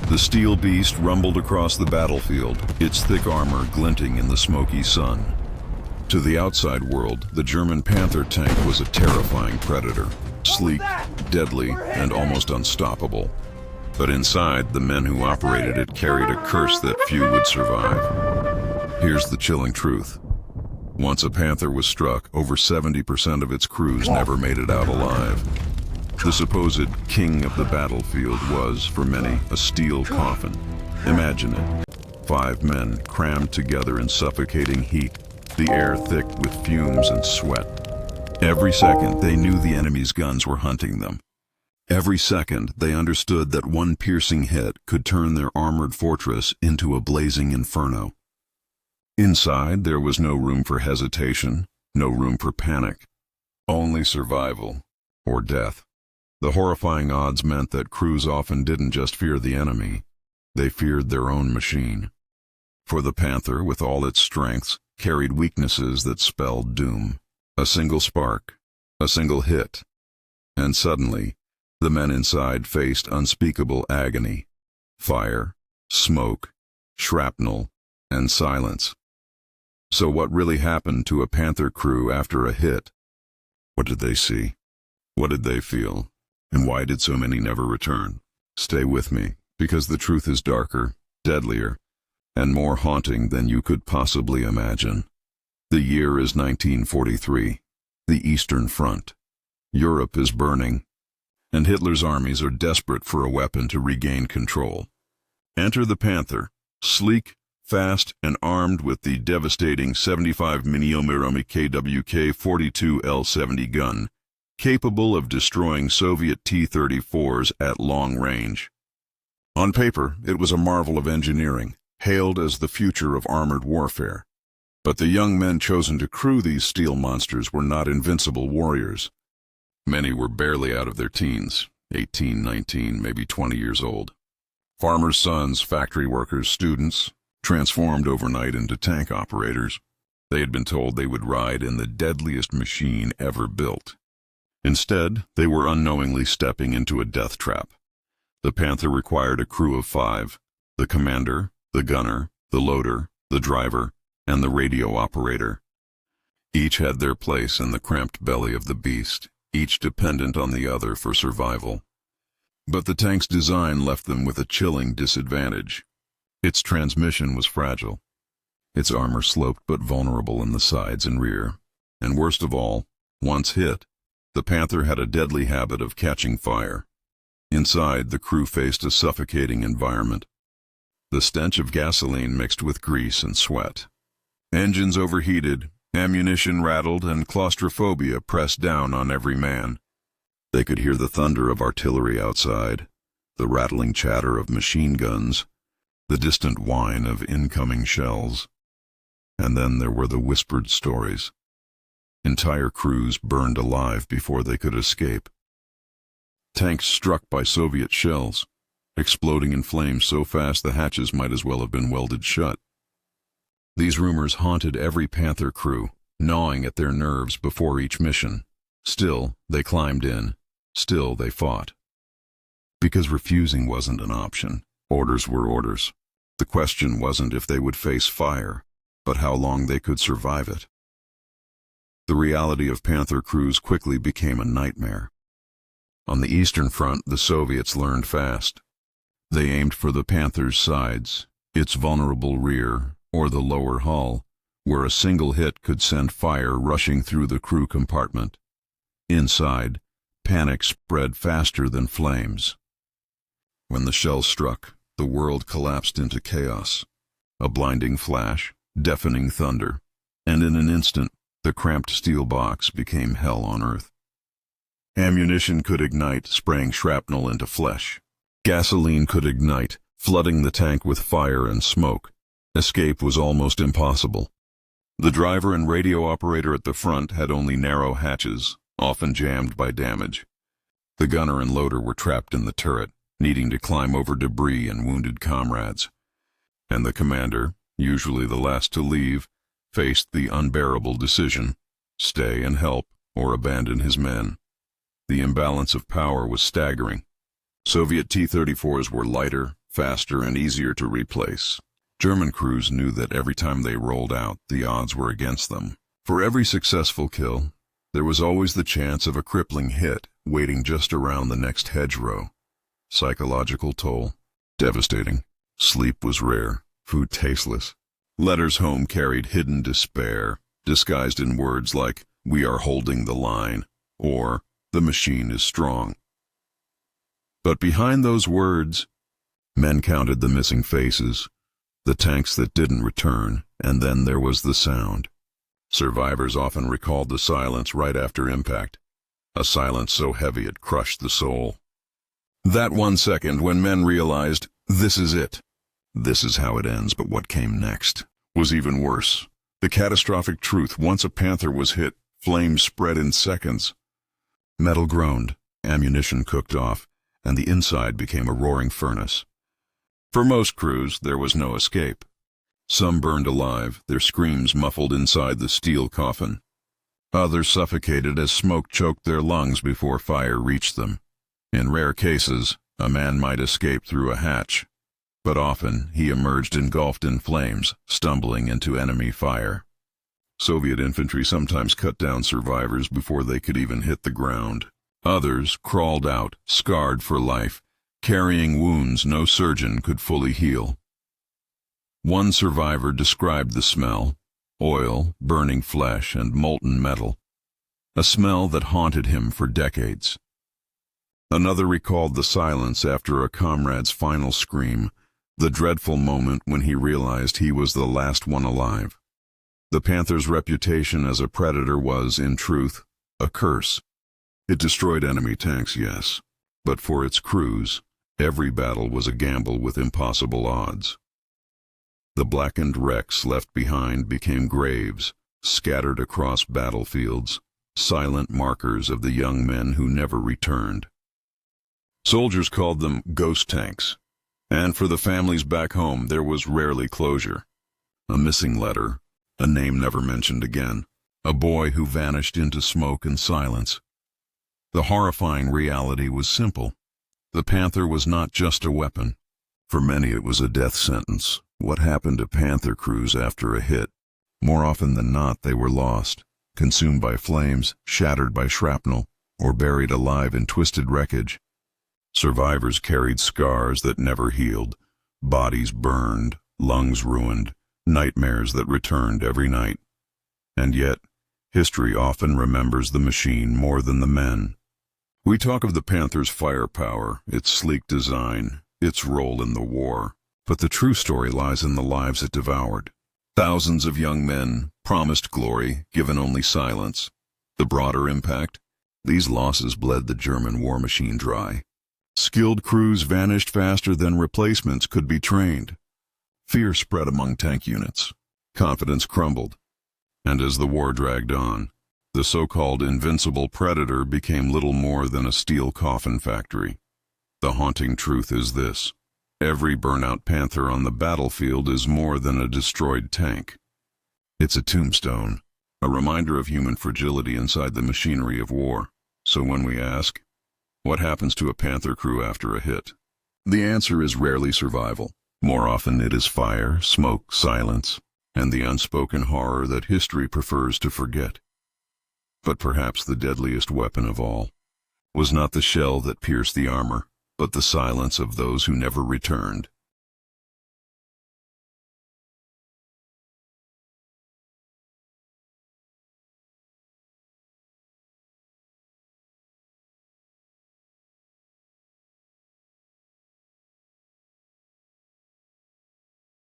The steel beast rumbled across the battlefield, its thick armor glinting in the smoky sun. To the outside world, the German Panther tank was a terrifying predator, sleek, deadly, and almost unstoppable. But inside, the men who operated it carried a curse that few would survive. Here's the chilling truth. Once a Panther was struck, over 70% of its crews never made it out alive. The supposed king of the battlefield was, for many, a steel coffin. Imagine it. 5 men crammed together in suffocating heat, the air thick with fumes and sweat. Every second, they knew the enemy's guns were hunting them. Every second, they understood that one piercing hit could turn their armored fortress into a blazing inferno. Inside, there was no room for hesitation, no room for panic. Only survival, or death. The horrifying odds meant that crews often didn't just fear the enemy, they feared their own machine. For the Panther, with all its strengths, carried weaknesses that spelled doom. A single spark, a single hit, and suddenly, the men inside faced unspeakable agony. Fire, smoke, shrapnel, and silence. So what really happened to a Panther crew after a hit? What did they see? What did they feel? And why did so many never return? Stay with me, because the truth is darker, deadlier, and more haunting than you could possibly imagine. The year is 1943, the Eastern Front. Europe is burning, and Hitler's armies are desperate for a weapon to regain control. Enter the Panther, sleek, fast, and armed with the devastating 75mm KWK-42 L-70 gun, capable of destroying Soviet T-34s at long range. On paper, it was a marvel of engineering, hailed as the future of armored warfare. But the young men chosen to crew these steel monsters were not invincible warriors. Many were barely out of their teens, 18, 19, maybe 20 years old. Farmers' sons, factory workers, students, transformed overnight into tank operators. They had been told they would ride in the deadliest machine ever built. Instead, they were unknowingly stepping into a death trap. The Panther required a crew of 5, the commander, the gunner, the loader, the driver, and the radio operator. Each had their place in the cramped belly of the beast, each dependent on the other for survival. But the tank's design left them with a chilling disadvantage. Its transmission was fragile. Its armor sloped but vulnerable in the sides and rear. And worst of all, once hit, the Panther had a deadly habit of catching fire. Inside, the crew faced a suffocating environment. The stench of gasoline mixed with grease and sweat. Engines overheated, ammunition rattled, and claustrophobia pressed down on every man. They could hear the thunder of artillery outside, the rattling chatter of machine guns, the distant whine of incoming shells. And then there were the whispered stories. Entire crews burned alive before they could escape. Tanks struck by Soviet shells, exploding in flames so fast the hatches might as well have been welded shut. These rumors haunted every Panther crew, gnawing at their nerves before each mission. Still, they climbed in. Still, they fought. Because refusing wasn't an option. Orders were orders. The question wasn't if they would face fire, but how long they could survive it. The reality of Panther crews quickly became a nightmare. On the Eastern Front, the Soviets learned fast. They aimed for the Panther's sides, its vulnerable rear, or the lower hull, where a single hit could send fire rushing through the crew compartment. Inside, panic spread faster than flames. When the shell struck, the world collapsed into chaos. A blinding flash, deafening thunder, and in an instant, the cramped steel box became hell on earth. Ammunition could ignite, spraying shrapnel into flesh. Gasoline could ignite, flooding the tank with fire and smoke. Escape was almost impossible. The driver and radio operator at the front had only narrow hatches, often jammed by damage. The gunner and loader were trapped in the turret, needing to climb over debris and wounded comrades. And the commander, usually the last to leave, faced the unbearable decision: stay and help or abandon his men. The imbalance of power was staggering. Soviet T-34s were lighter, faster and easier to replace. German crews knew that every time they rolled out, the odds were against them. For every successful kill, there was always the chance of a crippling hit waiting just around the next hedgerow. Psychological toll, devastating. Sleep was rare, food tasteless. Letters home carried hidden despair, disguised in words like, "We are holding the line," or "The machine is strong." But behind those words, men counted the missing faces, the tanks that didn't return, and then there was the sound. Survivors often recalled the silence right after impact, a silence so heavy it crushed the soul. That 1 second when men realized, this is it. This is how it ends, but what came next was even worse. The catastrophic truth: once a Panther was hit, flames spread in seconds. Metal groaned, ammunition cooked off, and the inside became a roaring furnace. For most crews, there was no escape. Some burned alive, their screams muffled inside the steel coffin. Others suffocated as smoke choked their lungs before fire reached them. In rare cases, a man might escape through a hatch, but often he emerged engulfed in flames, stumbling into enemy fire. Soviet infantry sometimes cut down survivors before they could even hit the ground. Others crawled out, scarred for life, carrying wounds no surgeon could fully heal. One survivor described the smell: oil, burning flesh, and molten metal, a smell that haunted him for decades. Another recalled the silence after a comrade's final scream, the dreadful moment when he realized he was the last one alive. The Panther's reputation as a predator was, in truth, a curse. It destroyed enemy tanks, yes, but for its crews, every battle was a gamble with impossible odds. The blackened wrecks left behind became graves, scattered across battlefields, silent markers of the young men who never returned. Soldiers called them ghost tanks, and for the families back home there was rarely closure. A missing letter, a name never mentioned again, a boy who vanished into smoke and silence. The horrifying reality was simple. The Panther was not just a weapon. For many it was a death sentence. What happened to Panther crews after a hit? More often than not, they were lost, consumed by flames, shattered by shrapnel, or buried alive in twisted wreckage. Survivors carried scars that never healed, bodies burned, lungs ruined, nightmares that returned every night. And yet, history often remembers the machine more than the men. We talk of the Panther's firepower, its sleek design, its role in the war, but the true story lies in the lives it devoured. Thousands of young men, promised glory, given only silence. The broader impact: these losses bled the German war machine dry. Skilled crews vanished faster than replacements could be trained. Fear spread among tank units. Confidence crumbled. And as the war dragged on, the so-called invincible predator became little more than a steel coffin factory. The haunting truth is this: every burnout Panther on the battlefield is more than a destroyed tank. It's a tombstone, a reminder of human fragility inside the machinery of war. So when we ask, what happens to a Panther crew after a hit? The answer is rarely survival. More often it is fire, smoke, silence, and the unspoken horror that history prefers to forget. But perhaps the deadliest weapon of all was not the shell that pierced the armor, but the silence of those who never returned.